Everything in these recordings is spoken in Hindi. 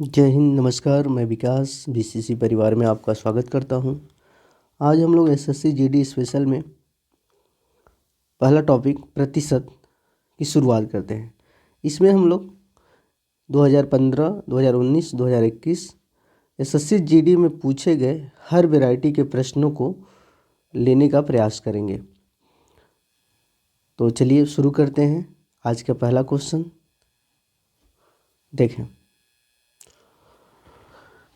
जय हिंद, नमस्कार। मैं विकास बीसीसी परिवार में आपका स्वागत करता हूं। आज हम लोग एसएससी जीडी स्पेशल में पहला टॉपिक प्रतिशत की शुरुआत करते हैं। इसमें हम लोग 2015, 2019, 2021 एसएससी जीडी में पूछे गए हर वैरायटी के प्रश्नों को लेने का प्रयास करेंगे। तो चलिए शुरू करते हैं। आज का पहला क्वेश्चन देखें।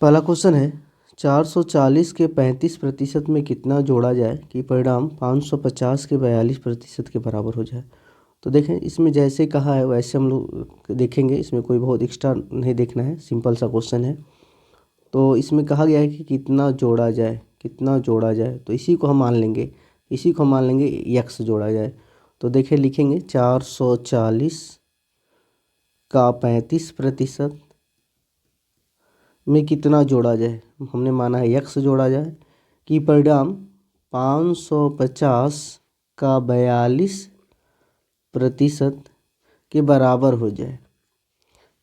पहला क्वेश्चन है 440 के 35% में कितना जोड़ा जाए कि परिणाम 550 के 42% के बराबर हो जाए। तो देखें, इसमें जैसे कहा है वैसे हम लोग देखेंगे। इसमें कोई बहुत एक्स्ट्रा नहीं देखना है, सिंपल सा क्वेश्चन है। तो इसमें कहा गया है कि कितना जोड़ा जाए, कितना जोड़ा जाए। तो इसी को हम मान लेंगे, यक्स जोड़ा जाए। तो देखें, लिखेंगे 440 का 35% में कितना जोड़ा जाए। हमने माना है यक्स जोड़ा जाए कि परिणाम 550 का 42% के बराबर हो जाए।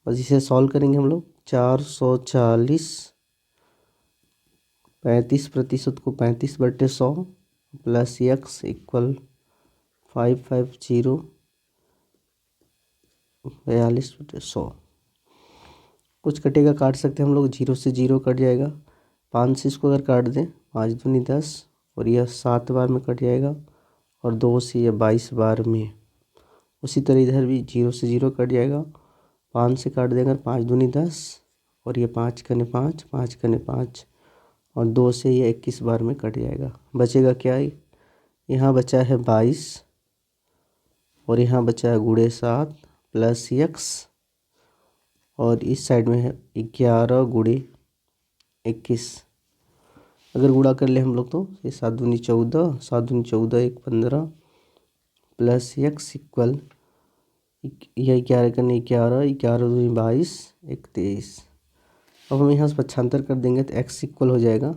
बस इसे सॉल्व करेंगे हम लोग। 440 35% को 35/100 प्लस यक्स इक्वल 550 42/100। कुछ कटेगा, काट सकते हैं हम लोग। 0 से 0 कट जाएगा। 5 से इसको अगर काट दें, 5 दूनी 10 और यह 7 बार में कट जाएगा और 2 से यह 22 बार में। उसी तरह इधर भी 0 से 0 कट जाएगा। 5 से काट देंगे, 5 दूनी 10 और यह 5 कने 5, 5 कने 5 और 2 से यह 21 बार में कट जाएगा। बचेगा क्या? यहाँ बचा है 22 और यहाँ बचा है गुणे 7 प्लस यक्स और इस साइड में है 11 गुणे 21। अगर गुणा कर ले हम लोग तो ये 7 दूनी 14, 7 दूनी 14, 1 15 प्लस यक्स इक्वल यह 11 करने 11, 11 दूनी 22, 1 23। अब हम यहाँ से पक्षांतर कर देंगे तो एक्स इक्वल हो जाएगा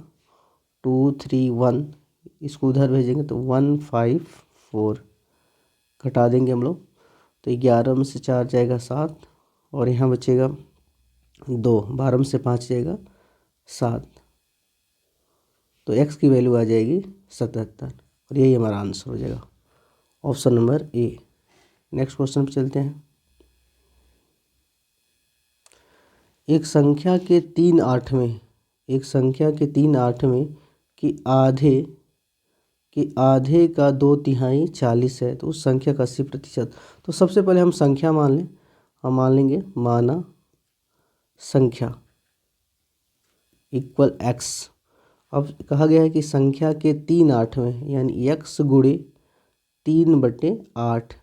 231। इसको उधर भेजेंगे तो 154। घटा देंगे हम लोग तो 11 में से 4 जाएगा 7 और यहाँ बचेगा 2। 12 में से 5 जाएगा 7। तो x की वैल्यू आ जाएगी 77 और यही हमारा आंसर हो जाएगा, option number A. Next question पे चलते हैं। एक संख्या के 3/8 कि आधे का 2/3 40 है, तो उस संख्या का 80%। तो सबसे पहले हम संख्या मान लें। हम मान लेंगे माना संख्या इक्वल एक्स। अब कहा गया है कि संख्या के 3/8 यानी x गुणे 3/8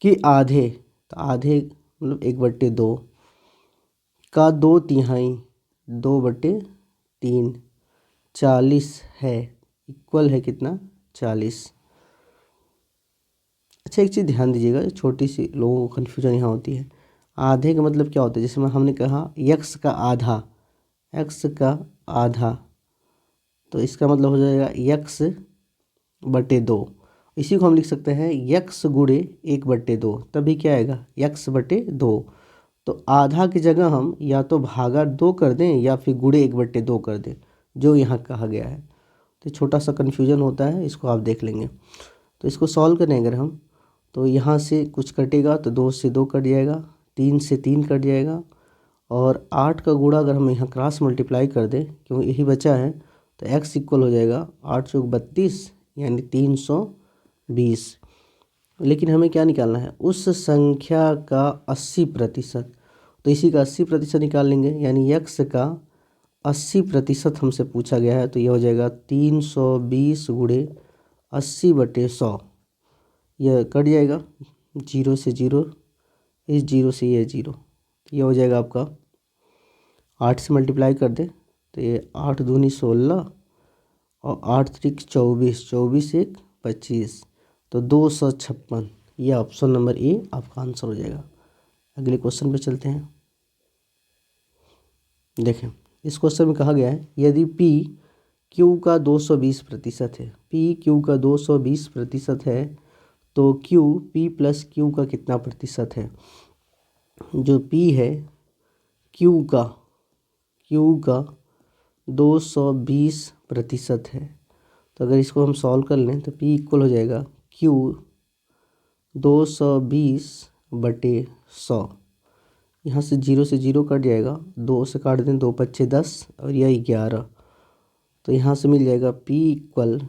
कि आधे, तो आधे मतलब 1/2 का 2/3 2/3 40 है, इक्वल है कितना? 40। अच्छा, एक चीज़ ध्यान दीजिएगा, छोटी सी लोगों को कन्फ्यूजन यहाँ होती है। आधे का मतलब क्या होता है? जैसे हमने कहा x का आधा, तो इसका मतलब हो जाएगा x/2। इसी को हम लिख सकते हैं x गुणे 1/2, तभी क्या आएगा? x/2। तो आधा की जगह हम या तो भागा 2 कर दें या फिर गुणे 1/2 कर दें, जो यहाँ कहा गया है। तो छोटा सा कन्फ्यूजन होता है, इसको आप देख लेंगे। तो इसको सॉल्व करें अगर हम, तो यहाँ से कुछ कटेगा तो 2 से 2 कट जाएगा, 3 से 3 कट जाएगा और 8 का गुणा अगर हम यहाँ क्रॉस मल्टीप्लाई कर दें, क्योंकि यही बचा है, तो x इक्वल हो जाएगा 8 चौक 32 यानी 320। लेकिन हमें क्या निकालना है? उस संख्या का 80%। तो इसी का 80% निकाल लेंगे, यानी x का 80% हमसे पूछा गया है। तो यह हो जाएगा 320 गुणे 80/100। यह कट जाएगा, 0 से 0, इस 0 से ये 0, यह हो जाएगा आपका 8 से मल्टीप्लाई कर दे तो ये 8 दूनी 16 और 8 त्रिक 24, 24 1 25, तो 256। यह ऑप्शन नंबर ए आपका आंसर हो जाएगा। अगले क्वेश्चन पे चलते हैं। देखें, इस क्वेश्चन में कहा गया है यदि P Q का 220% है, P Q का 220% है, तो Q P प्लस Q का कितना प्रतिशत है? जो P है क्यू का 220% है। तो अगर इसको हम सॉल्व कर लें तो P इक्वल हो जाएगा Q 220/100। यहाँ से 0 कट जाएगा, 2 से काट दें, 2 पच्चे 10 और यह 11। तो यहाँ से मिल जाएगा P इक्वल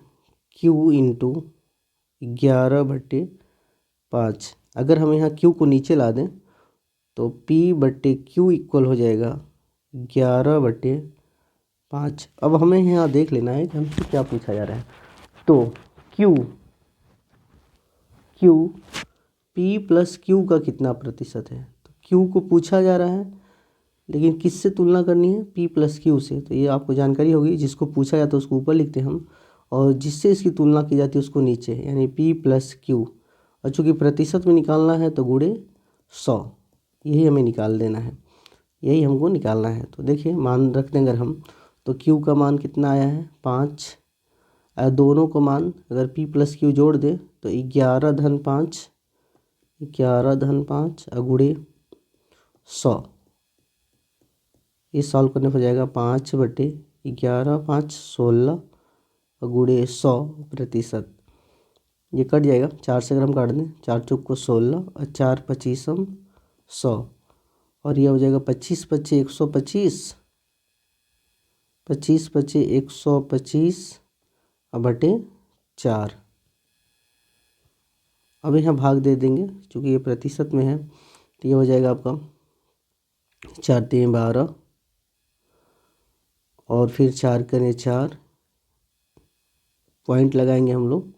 Q इंटू 11/5। अगर हम यहाँ Q को नीचे ला दें तो P/Q इक्वल हो जाएगा 11/5। अब हमें यहाँ देख लेना है कि हमसे क्या पूछा जा रहा है। तो Q P प्लस Q का कितना प्रतिशत है, तो Q को पूछा जा रहा है, लेकिन किससे तुलना करनी है, P प्लस Q से। तो ये आपको जानकारी होगी, जिसको पूछा जाता है उसको ऊपर लिखते हैं हम, और जिससे इसकी तुलना की जाती है उसको नीचे, यानी P प्लस Q। और चूँकि प्रतिशत में निकालना है तो गुणे 100, यही हमें निकाल देना है, यही हमको निकालना है। तो देखिए मान रख दें अगर हम, तो Q का मान कितना आया है 5। दोनों को मान अगर P प्लस Q जोड़ दे तो 11/5 गुणे 100। ये सॉल्व करने पर जाएगा 5/11, 5 16 और गुणे 100%। ये कट जाएगा, 4 से अगर हम काट दें, 4 चौक को 16 और 4 पच्चीसम 100, और यह हो जाएगा 25 पच्चे 125, 25 पच्चे 125/4। अब यहाँ भाग दे देंगे, क्योंकि ये प्रतिशत में है, तो ये हो जाएगा आपका 4 3 12, और फिर 4 करें 4, पॉइंट लगाएंगे हम लोग,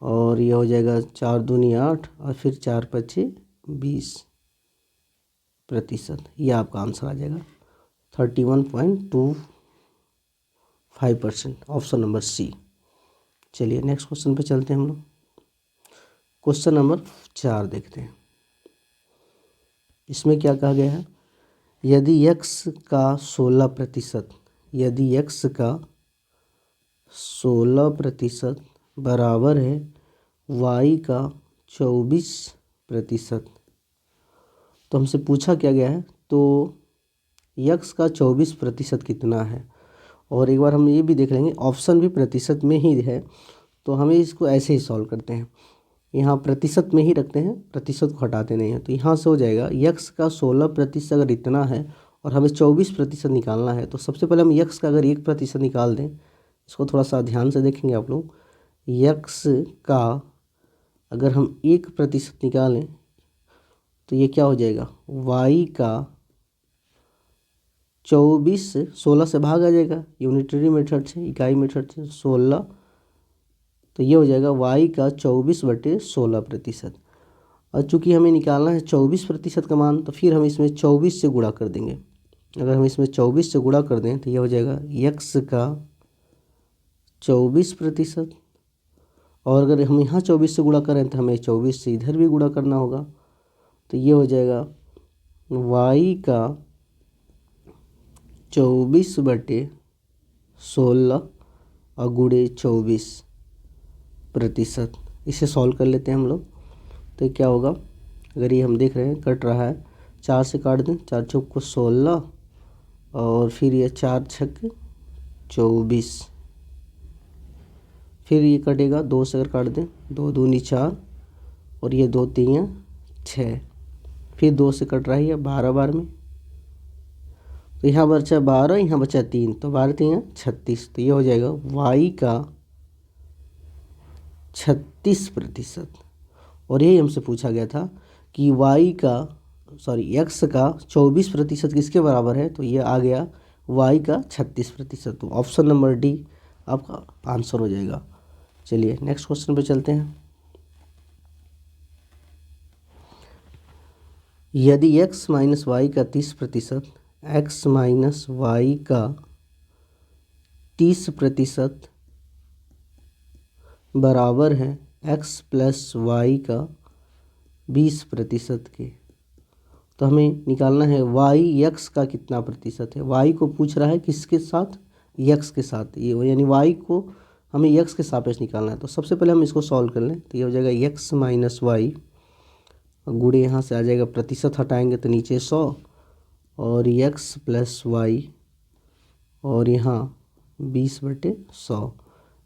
और ये हो जाएगा 4 दूनी 8, और फिर 4 पच्चे 20%। ये आपका आंसर आ जाएगा 31.25%, ऑप्शन नंबर सी। चलिए नेक्स्ट क्वेश्चन पे चलते हैं हम लोग। क्वेश्चन नंबर 4 देखते हैं। इसमें क्या कहा गया है, यदि x का 16%, यदि x का 16% बराबर है y का 24%। तो हमसे पूछा क्या गया है, तो x का 24% कितना है। और एक बार हम ये भी देख लेंगे, ऑप्शन भी प्रतिशत में ही है, तो हमें इसको ऐसे ही सॉल्व करते हैं, यहाँ प्रतिशत में ही रखते हैं, प्रतिशत को हटाते नहीं हैं। तो यहाँ से हो जाएगा x का 16% अगर इतना है और हमें 24% निकालना है, तो सबसे पहले हम x का अगर 1% निकाल दें, इसको थोड़ा सा ध्यान से देखेंगे आप लोग। x का अगर हम 1% निकालें तो ये क्या हो जाएगा, y का 24, 16 से भाग आ जाएगा यूनिटरी मेथड से, इकाई मेथड से 16, तो ये हो जाएगा y का 24/16%। और चूँकि हमें निकालना है 24% का मान, तो फिर हम इसमें 24 से गुणा कर देंगे। अगर हम इसमें 24 से गुणा कर दें तो ये हो जाएगा x का 24%, और अगर हम यहाँ 24 से गुणा करें तो हमें 24 से इधर भी गुणा करना होगा, तो ये हो जाएगा y का 24/16 और गुणे 24%। इसे सॉल्व कर लेते हैं हम लोग। तो क्या होगा, अगर ये हम देख रहे हैं कट रहा है, 4 से काट दें, 4 चौक को 16, और फिर ये 4 छक 24, फिर ये कटेगा, 2 से अगर काट दें, 2 दूनी 4, और ये 2 3 6, फिर 2 से कट रहा है 12 बार में, तो यहाँ बचा 12, यहाँ बचा 3, तो 12 3 36। तो ये हो जाएगा y का 36%। और यही हमसे पूछा गया था कि x का 24% किसके बराबर है, तो ये आ गया y का 36%। तो ऑप्शन नंबर डी आपका आंसर हो जाएगा। चलिए नेक्स्ट क्वेश्चन पे चलते हैं। यदि x माइनस वाई का 30%, x माइनस वाई का 30% बराबर है x प्लस वाई का 20% के, तो हमें निकालना है y x का कितना प्रतिशत है। y को पूछ रहा है किसके साथ, x के साथ, ये यानी y को हमें x के सापेक्ष निकालना है। तो सबसे पहले हम इसको सॉल्व कर लें, तो ये हो जाएगा x माइनस वाई, गुणे यहाँ से आ जाएगा, प्रतिशत हटाएंगे तो नीचे 100, और x प्लस वाई और यहाँ 20/100।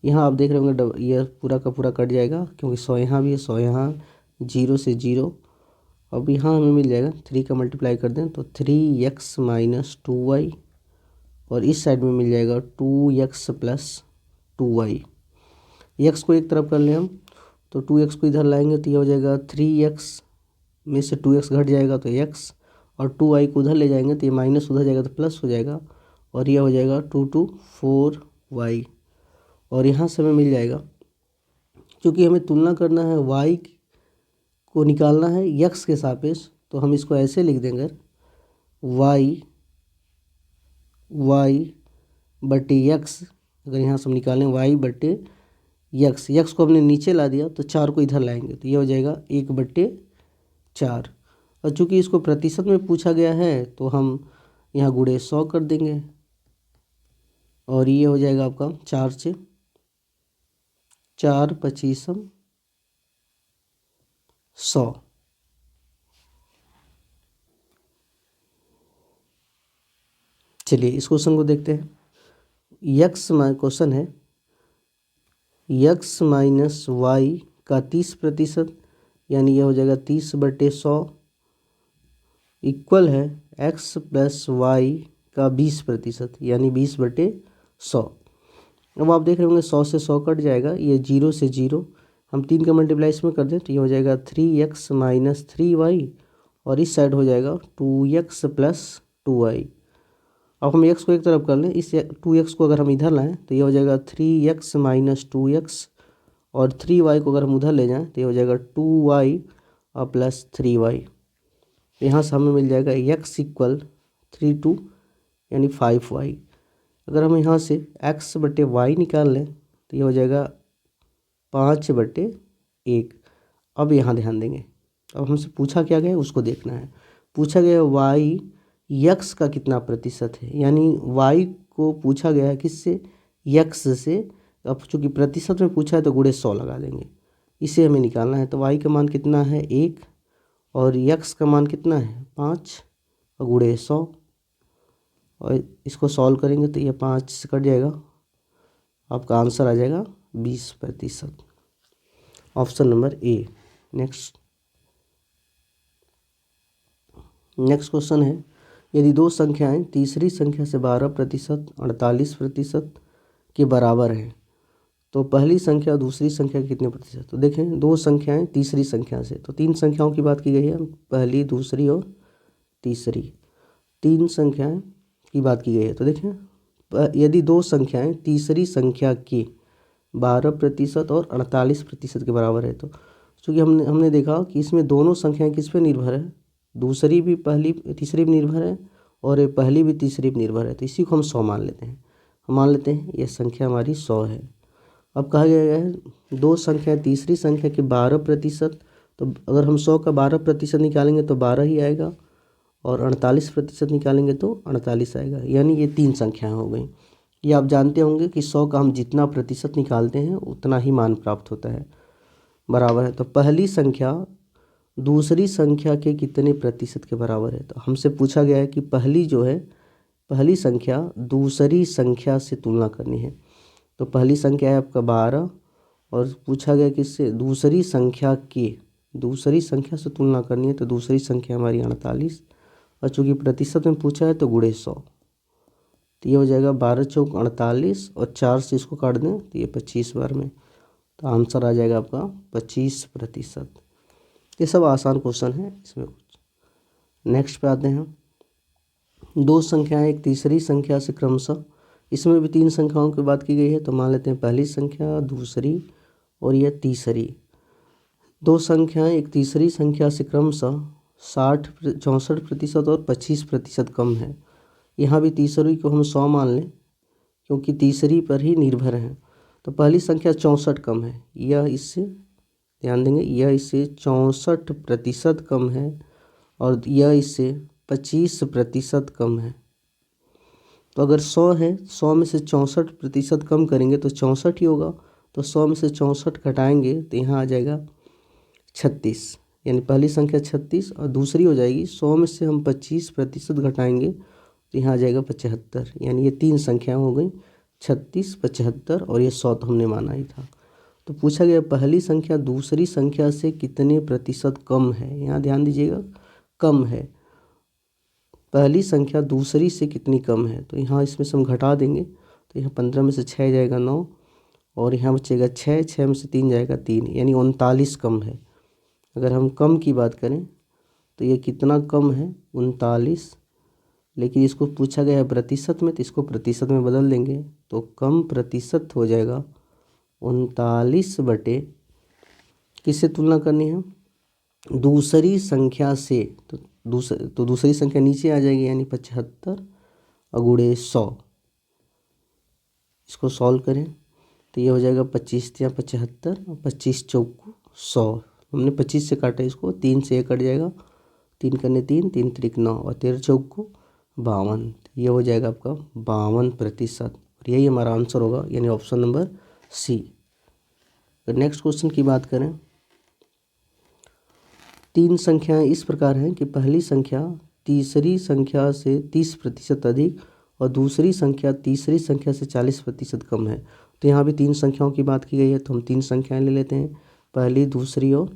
यहाँ आप देख रहे होंगे यह पूरा का पूरा कट जाएगा क्योंकि 100 यहाँ भी है, 100 यहाँ, 0 से 0। अब यहाँ हमें मिल जाएगा 3 का मल्टीप्लाई कर दें तो 3x माइनस 2y और इस साइड में मिल जाएगा 2x प्लस 2y। x को एक तरफ कर लें हम तो 2x को इधर लाएंगे तो ये हो जाएगा 3x में से 2x घट जाएगा तो x और 2y को उधर ले जाएंगे तो ये माइनस उधर जाएगा तो प्लस हो जाएगा और ये हो जाएगा 2 2 4y। और यहाँ से हमें मिल जाएगा, क्योंकि हमें तुलना करना है y को निकालना है x के सापेक्ष, तो हम इसको ऐसे लिख देंगे y बटे x। अगर यहाँ से हम निकालें y बटे x को हमने नीचे ला दिया तो 4 को इधर लाएंगे तो ये हो जाएगा 1/4। और चूँकि इसको प्रतिशत में पूछा गया है तो हम यहाँ गुणे 100 कर देंगे और ये हो जाएगा आपका 4 से 4 25 100। चलिए इस क्वेश्चन को देखते हैं। क्वेश्चन है x माइनस वाई का 30% यानी यह हो जाएगा 30/100 इक्वल है x प्लस वाई का 20% यानी 20/100। अब आप देख रहे होंगे 100 से 100 कट जाएगा, ये 0 से 0, हम 3 का मल्टीप्लाई इसमें कर दें तो ये हो जाएगा 3x माइनस 3y और इस साइड हो जाएगा 2x प्लस 2y। अब हम x को एक तरफ कर लें, इस 2x को अगर हम इधर लाएं तो ये हो जाएगा 3x माइनस 2x और 3y को अगर हम उधर ले जाएं तो ये हो जाएगा 2y और प्लस 3y। यहाँ से हमें मिल जाएगा x इक्वल 3 2 यानी 5y। अगर हम यहाँ से x बटे y निकाल लें तो ये हो जाएगा 5/1। अब यहाँ ध्यान देंगे, अब हमसे पूछा क्या गया है उसको देखना है। पूछा गया y x का कितना प्रतिशत है, यानी y को पूछा गया है किससे, x से। अब चूँकि प्रतिशत में पूछा है तो गुणे 100 लगा देंगे, इसे हमें निकालना है। तो y का मान कितना है 1 और x का मान कितना है 5 और गुणे 100 और इसको सॉल्व करेंगे तो ये 5 से कट जाएगा, आपका आंसर आ जाएगा 20%। Option number A. Next question है, यदि दो संख्याएं तीसरी संख्या से 12% 48% के बराबर हैं तो पहली संख्या दूसरी संख्या कितने प्रतिशत। तो देखें दो संख्याएं तीसरी संख्या से, तो 3 संख्याओं की बात की गई है, पहली दूसरी और तीसरी, 3 संख्याएं की बात की गई है। तो देखें यदि दो संख्याएं तीसरी संख्या के 12% और 48% के बराबर है, तो चूँकि हमने देखा कि इसमें दोनों संख्याएं किस पे निर्भर है, दूसरी भी पहली तीसरी भी निर्भर है और पहली भी तीसरी भी निर्भर है, तो इसी को हम 100 मान लेते हैं। हम मान लेते हैं ये संख्या हमारी 100 है। अब कहा गया है दो संख्या तीसरी संख्या के 12%, तो अगर हम 100 का 12% निकालेंगे तो 12 ही आएगा और 48% निकालेंगे तो 48 आएगा, यानी ये 3 संख्याएं हो गई। ये आप जानते होंगे कि 100 का हम जितना प्रतिशत निकालते हैं उतना ही मान प्राप्त होता है, बराबर है। तो पहली संख्या दूसरी संख्या के कितने प्रतिशत के बराबर है, तो हमसे पूछा गया है कि पहली संख्या दूसरी संख्या से तुलना करनी है। तो पहली संख्या है आपका 12 और पूछा गया कि इससे दूसरी संख्या से तुलना करनी है, तो दूसरी संख्या हमारी 48 और चूँकि प्रतिशत में पूछा है तो गुणे 100, तो ये हो जाएगा 12 चौक 48 और 4 से इसको काट दें तो ये 25 बार में, तो आंसर आ जाएगा आपका 25%। ये सब आसान क्वेश्चन है इसमें। नेक्स्ट पे आते हैं, दो संख्याएं एक तीसरी संख्या से क्रमशः, इसमें भी 3 संख्याओं की बात की गई है, तो मान लेते हैं पहली संख्या दूसरी और यह तीसरी। दो संख्याएं एक तीसरी संख्या से क्रमशः 64% और 25% कम है। यहाँ भी तीसरी को हम 100 मान लें क्योंकि तीसरी पर ही निर्भर है। तो पहली संख्या 64 कम है, यह इससे ध्यान देंगे, यह इससे 64% कम है और यह इससे 25% कम है। तो अगर 100 है, 100 में से 64% कम करेंगे तो 64 ही होगा, तो 100 में से 64 घटाएंगे तो यहाँ आ जाएगा 36। यानी पहली संख्या 36 और दूसरी हो जाएगी 100 में से हम 25% घटाएंगे तो यहाँ आ जाएगा 75। यानी ये 3 संख्याएं हो गई 36, 75 और ये 100 तो हमने माना ही था। तो पूछा गया पहली संख्या दूसरी संख्या से कितने प्रतिशत कम है। यहाँ ध्यान दीजिएगा, कम है। पहली संख्या दूसरी से कितनी कम है, तो यहाँ इसमें से हम घटा देंगे तो यहाँ 15 में से 6 जाएगा 9 और यहाँ बचेगा 6, 6 में से 3 जाएगा 3, यानी 39 कम है। अगर हम कम की बात करें तो ये कितना कम है 39, लेकिन इसको पूछा गया है प्रतिशत में तो इसको प्रतिशत में बदल देंगे तो कम प्रतिशत हो जाएगा 39 बटे, किससे तुलना करनी है, दूसरी संख्या से। तो दूसरी संख्या नीचे आ जाएगी यानी 75 और गुणे 100। इसको सॉल्व करें तो ये हो जाएगा 25 या 75 और 25 चौको 100। हमने 25 से काटा, इसको 3 से 1 कट जाएगा, 3 करने 3, 3 त्रिक 9 और 13 चौको 52। ये हो जाएगा आपका 52%। और यही हमारा आंसर होगा, यानी ऑप्शन नंबर सी। तो नेक्स्ट क्वेश्चन की बात करें, 3 संख्याएं इस प्रकार हैं कि पहली संख्या तीसरी संख्या से 30% अधिक और दूसरी संख्या तीसरी संख्या से 40% कम है। तो यहाँ भी 3 संख्याओं की बात की गई है, तो हम 3 संख्याएं ले लेते हैं, पहली, दूसरी और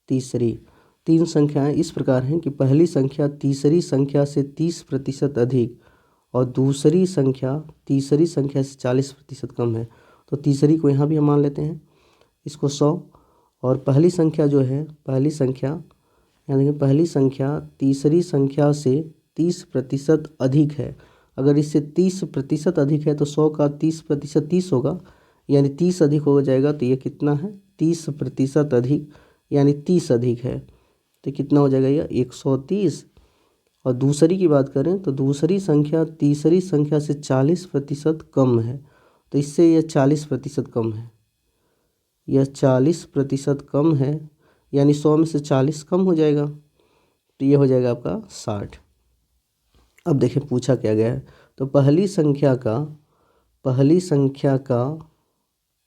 तीसरी। 3 संख्याएं इस प्रकार हैं कि पहली संख्या तीसरी संख्या से 30% अधिक और दूसरी संख्या तीसरी संख्या से 40% कम है। तो तीसरी को यहाँ भी हम मान लेते हैं, इसको 100। और पहली संख्या जो है, पहली संख्या यहाँ देखिए, पहली संख्या तीसरी संख्या से 30% अधिक है। अगर इससे 30% अधिक है तो 100 का 30% 30 होगा, यानी 30 अधिक हो जाएगा। तो ये कितना है, 30% अधिक, यानी 30 अधिक है। तो कितना हो जाएगा, यह 130। और दूसरी की बात करें तो दूसरी संख्या तीसरी संख्या से 40% कम है, तो इससे यह 40% कम है, यह 40% कम है, यानी 100 में से 40 कम हो जाएगा, तो ये हो जाएगा आपका 60। अब देखिए पूछा क्या गया है, तो पहली संख्या का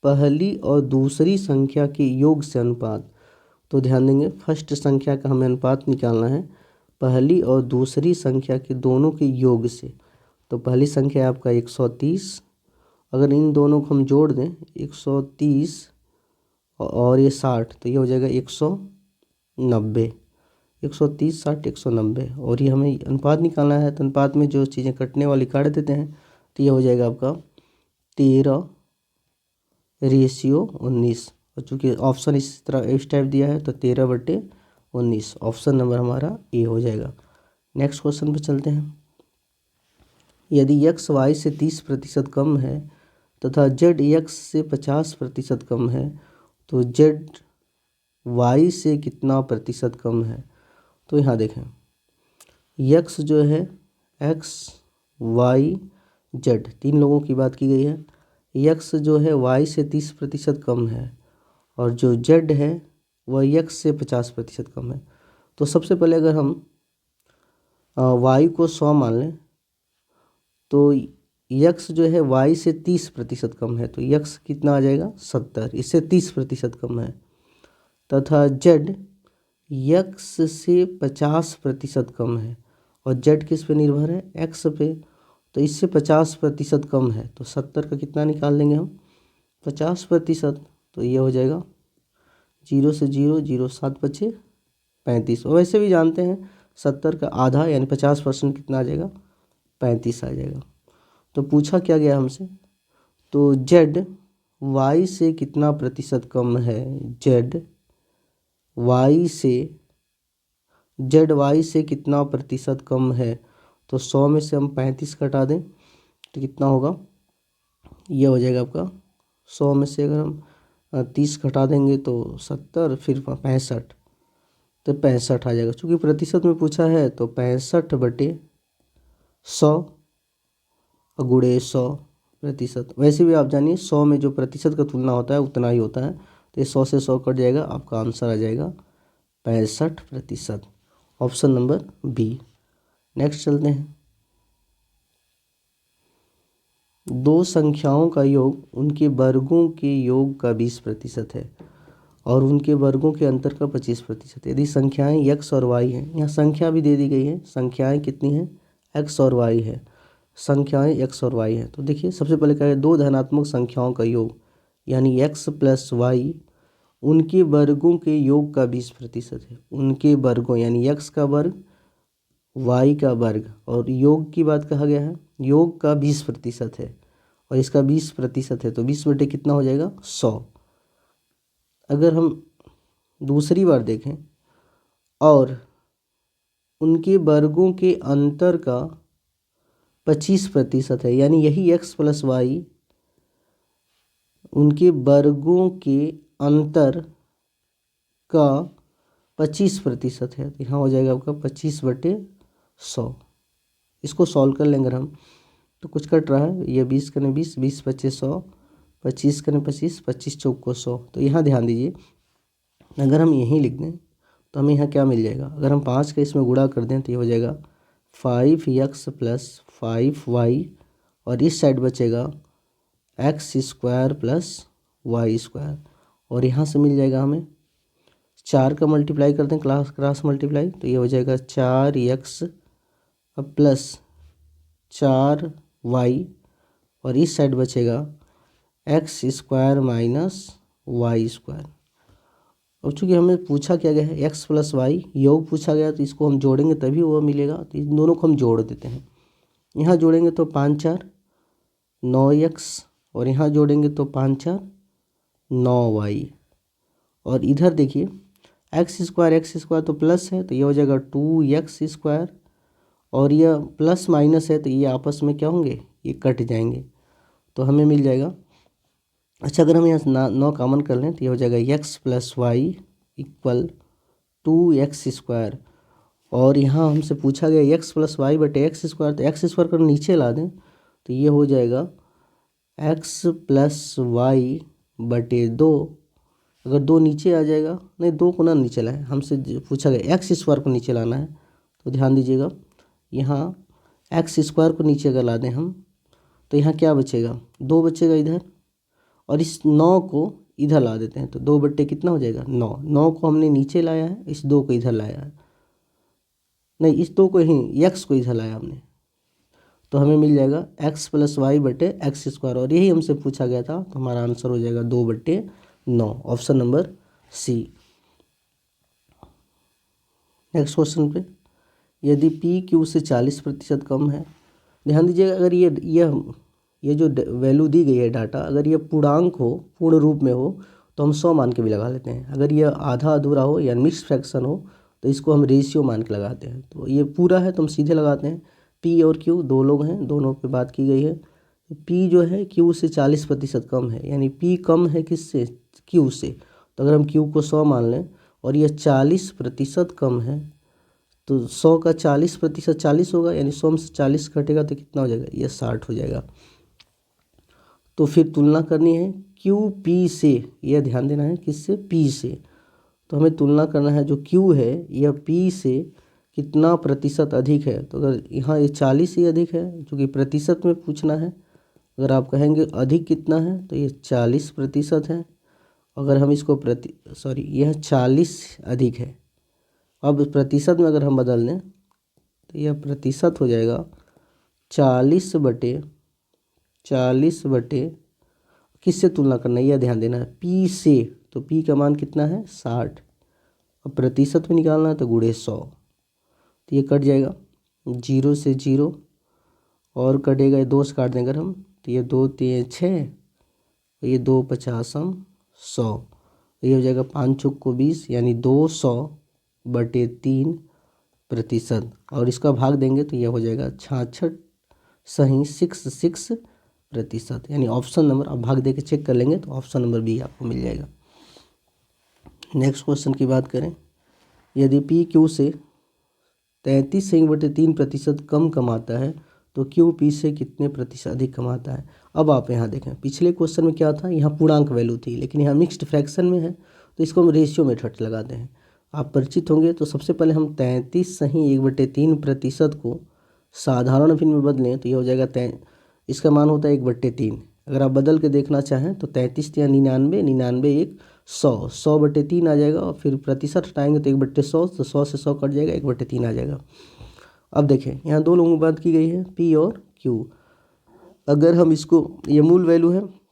पहली और दूसरी संख्या के योग से अनुपात। तो ध्यान देंगे, फर्स्ट संख्या का हमें अनुपात निकालना है पहली और दूसरी संख्या के दोनों के योग से। तो पहली संख्या है आपका 130, अगर इन दोनों को हम जोड़ दें 130 और ये 60, तो ये हो जाएगा 190। 130, 60, 190। और ये हमें अनुपात निकालना है, तो अनुपात में जो चीज़ें कटने वाली काट देते हैं, तो ये हो जाएगा आपका 13:19। और चूँकि ऑप्शन इस तरह इस टाइप दिया है तो 13/19, ऑप्शन नंबर हमारा ए हो जाएगा। नेक्स्ट क्वेश्चन पे चलते हैं, यदि x y से 30% कम है तथा z x से 50% कम है तो z y से कितना प्रतिशत कम है। तो यहाँ देखें, x जो है x y z 3 लोगों की बात की गई है। x जो है y से 30% कम है और जो z है वह x से 50% कम है। तो सबसे पहले अगर हम y को 100 मान लें तो x जो है y से 30% कम है, तो x कितना आ जाएगा 70, इससे 30% कम है। तथा z x से 50% कम है और z किस पे निर्भर है, x पे, तो इससे 50% कम है। तो 70 का कितना निकाल लेंगे हम, 50%। तो ये हो जाएगा 0 से 0, 0 7 बचे 35। और वैसे भी जानते हैं 70 का आधा यानी 50% कितना आ जाएगा, 35 आ जाएगा। तो पूछा क्या गया हमसे, तो z y से कितना प्रतिशत कम है, z y से कितना प्रतिशत कम है। तो 100 में से हम 35 कटा दें तो कितना होगा, यह हो जाएगा आपका 100 में से अगर हम 30 घटा देंगे तो 70, फिर 65, तो 65 आ जाएगा। चूँकि प्रतिशत में पूछा है तो 65/100 गुणे 100%। वैसे भी आप जानिए 100 में जो प्रतिशत का तुलना होता है उतना ही होता है, तो ये 100 से 100 कट जाएगा, आपका आंसर आ जाएगा 65%, ऑप्शन नंबर बी। नेक्स्ट चलते हैं, 2 संख्याओं का योग उनके वर्गों के योग का 20% है और उनके वर्गों के अंतर का 25%। यदि संख्याएं x और y हैं, यहाँ संख्या भी दे दी गई है, संख्याएं कितनी हैं, x और y है, संख्याएं x और y है। तो देखिए सबसे पहले क्या है, दो धनात्मक संख्याओं का योग यानी x प्लस वाई उनके वर्गों के योग का 20% है। उनके वर्गों यानी x का वर्ग y का वर्ग और योग की बात कहा गया है, योग का 20% है और इसका 20% है तो 20 बटे कितना हो जाएगा 100। अगर हम दूसरी बार देखें और उनके वर्गों के अंतर का 25% है यानी यही x प्लस वाई उनके वर्गों के अंतर का 25% है तो यहाँ हो जाएगा आपका 25/100। इसको सॉल्व कर लेंगे हम तो कुछ कट रहा है, ये 20 कने 20, 20 पच्चीस 100, 25 कने 25, 25 चौको 100। तो यहाँ ध्यान दीजिए, अगर हम यहीं लिख दें तो हमें यहाँ क्या मिल जाएगा, अगर हम 5 का इसमें गुणा कर दें तो ये हो जाएगा 5x प्लस 5y और इस साइड बचेगा x² प्लस y²। और यहाँ से मिल जाएगा हमें 4 का मल्टीप्लाई करते हैं, क्रॉस मल्टीप्लाई, तो ये हो जाएगा 4x प्लस 4y और इस साइड बचेगा x² माइनस y²। अब चूँकि हमें पूछा क्या गया है x प्लस वाई योग पूछा गया तो इसको हम जोड़ेंगे तभी वो मिलेगा, तो इन दोनों को हम जोड़ देते हैं। यहाँ जोड़ेंगे तो 5 4 9x और यहाँ जोड़ेंगे तो 5 4 9y और इधर देखिए x² तो प्लस है तो ये हो जाएगा 2x² और यह प्लस माइनस है तो ये आपस में क्या होंगे, ये कट जाएंगे तो हमें मिल जाएगा। अच्छा अगर हम यहाँ 9 कॉमन कर लें तो ये हो जाएगा x plus Y equal 2x² और यहाँ हमसे पूछा गया x प्लस वाई बटे x² तो x² को नीचे ला दें तो ये हो जाएगा x प्लस वाई बटे 2। अगर 2 नीचे आ जाएगा, नहीं 2 को ना नीचे लाए, हमसे पूछा गया x² को नीचे लाना है तो ध्यान दीजिएगा यहाँ x² को नीचे अगर ला दें हम तो यहाँ क्या बचेगा, 2 बचेगा इधर और इस 9 को इधर ला देते हैं तो 2 बट्टे कितना हो जाएगा 9। 9 को हमने नीचे लाया है, इस 2 को इधर लाया है, नहीं इस 2 को ही x को इधर लाया हमने तो हमें मिल जाएगा x प्लस वाई बटे x² और यही हमसे पूछा गया था तो हमारा आंसर हो जाएगा 2/9, option number C. Next question पे, यदि p q से 40% कम है, ध्यान दीजिएगा अगर ये जो वैल्यू दी गई है डाटा, अगर ये पूर्णांक हो, पूर्ण रूप में हो तो हम 100 मान के भी लगा लेते हैं। अगर ये आधा अधूरा हो या मिक्स फ्रैक्शन हो तो इसको हम रेशियो मान के लगाते हैं। तो ये पूरा है तो हम सीधे लगाते हैं। p और q दो लोग हैं, दोनों पे बात की गई है। p जो है q से 40% कम है यानी p कम है किससे, q से। तो अगर हम q को 100 मान लें और यह 40% कम है तो 100 का 40% 40 होगा यानी 100 में से 40 घटेगा तो कितना हो जाएगा, यह 60 हो जाएगा। तो फिर तुलना करनी है क्यू पी से, यह ध्यान देना है किससे, पी से। तो हमें तुलना करना है जो क्यू है यह पी से कितना प्रतिशत अधिक है। तो अगर यहाँ ये 40 ही अधिक है, चूँकि प्रतिशत में पूछना है, अगर आप कहेंगे अधिक कितना है तो ये 40% है। अगर हम इसको यह 40 अधिक है, अब प्रतिशत में अगर हम बदल दें तो यह प्रतिशत हो जाएगा 40 बटे किससे तुलना करना है, यह ध्यान देना है पी से। तो पी का मान कितना है 60, अब प्रतिशत में निकालना है तो गुणे 100 तो ये कट जाएगा 0 से 0 और कटेगा, ये 2 से काट देंगे हम तो ये 2 3 6 ये 2 50 100, ये हो जाएगा 5 चौको 20 यानी 200/3% और इसका भाग देंगे तो यह हो जाएगा 66 सही 66% यानी ऑप्शन नंबर, अब भाग दे के चेक कर लेंगे तो ऑप्शन नंबर बी आपको मिल जाएगा। नेक्स्ट क्वेश्चन की बात करें, यदि पी क्यू से 33.3% कम कमाता है तो क्यू पी से कितने प्रतिशत अधिक कमाता है। अब आप यहाँ देखें पिछले क्वेश्चन में क्या था, यहाँ पूर्णांक वैल्यू थी लेकिन यहाँ मिक्स्ड फ्रैक्शन में है तो इसको हम रेशियो मेथड लगाते हैं। आप परिचित होंगे तो सबसे पहले हम 33 सही 1/3% को साधारण भिन्न में बदलें तो ये हो जाएगा इसका मान होता है 1/3। अगर आप बदल के देखना चाहें तो 33 या 99, 99 1 100/3 आ जाएगा, और फिर प्रतिशत हटाएंगे तो 1/100, तो 100 से 100 कट जाएगा, 1/3 आ जाएगा। अब देखें यहाँ दो लोगों की बात की गई है, पी और क्यू। अगर हम इसको, ये मूल वैल्यू है,